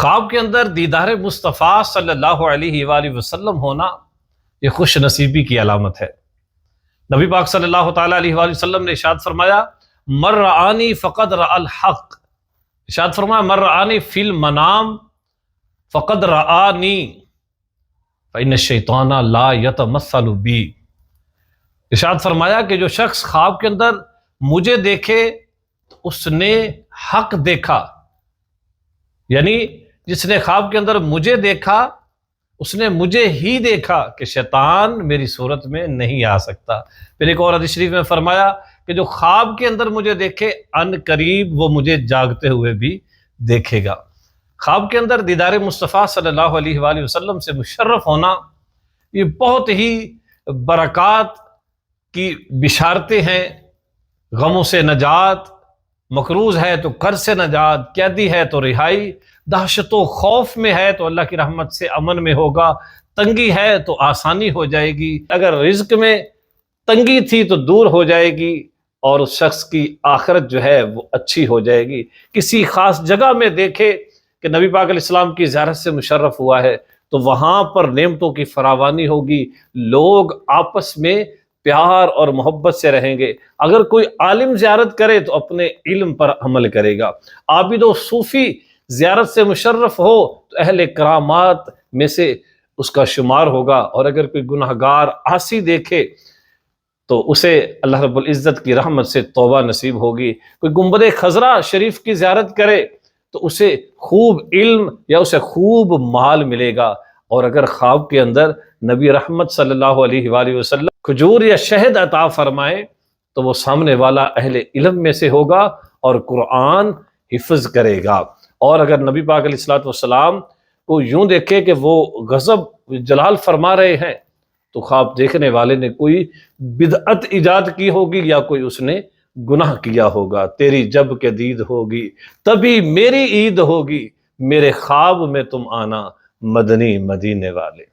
خواب کے اندر دیدار مصطفیٰ صلی اللہ علیہ وآلہ وسلم ہونا یہ خوش نصیبی کی علامت ہے۔ نبی پاک صلی اللہ تعالیٰ علیہ وآلہ وسلم نے ارشاد فرمایا من رآنی فقد رأى الحق، ارشاد فرمایا من رآنی فی المنام فقد رآنی فإن الشیطان لا یتمثل بی، ارشاد فرمایا کہ جو شخص خواب کے اندر مجھے دیکھے تو اس نے حق دیکھا، یعنی جس نے خواب کے اندر مجھے دیکھا اس نے مجھے ہی دیکھا کہ شیطان میری صورت میں نہیں آ سکتا۔ پھر ایک اور حدیث شریف میں فرمایا کہ جو خواب کے اندر مجھے دیکھے ان قریب وہ مجھے جاگتے ہوئے بھی دیکھے گا۔ خواب کے اندر دیدار مصطفیٰ صلی اللہ علیہ وآلہ وسلم سے مشرف ہونا یہ بہت ہی برکات کی بشارتیں ہیں، غموں سے نجات، مقروض ہے تو قرض سے نجات، قیدی ہے تو رہائی، دہشت و خوف میں ہے تو اللہ کی رحمت سے امن میں ہوگا، تنگی ہے تو آسانی ہو جائے گی، اگر رزق میں تنگی تھی تو دور ہو جائے گی، اور اس شخص کی آخرت جو ہے وہ اچھی ہو جائے گی۔ کسی خاص جگہ میں دیکھے کہ نبی پاک علیہ السلام کی زیارت سے مشرف ہوا ہے تو وہاں پر نعمتوں کی فراوانی ہوگی، لوگ آپس میں پیار اور محبت سے رہیں گے۔ اگر کوئی عالم زیارت کرے تو اپنے علم پر عمل کرے گا، عابد و صوفی زیارت سے مشرف ہو تو اہل کرامات میں سے اس کا شمار ہوگا، اور اگر کوئی گناہگار عاصی دیکھے تو اسے اللہ رب العزت کی رحمت سے توبہ نصیب ہوگی۔ کوئی گنبد خضرا شریف کی زیارت کرے تو اسے خوب علم یا اسے خوب مال ملے گا، اور اگر خواب کے اندر نبی رحمت صلی اللہ علیہ وآلہ وسلم کھجور یا شہد عطا فرمائے تو وہ سامنے والا اہل علم میں سے ہوگا اور قرآن حفظ کرے گا۔ اور اگر نبی پاک علیہ الصلوۃ والسلام کو یوں دیکھے کہ وہ غضب جلال فرما رہے ہیں تو خواب دیکھنے والے نے کوئی بدعت ایجاد کی ہوگی یا کوئی اس نے گناہ کیا ہوگا۔ تیری جب کہ دید ہوگی تبھی میری عید ہوگی، میرے خواب میں تم آنا مدنی مدینے والے۔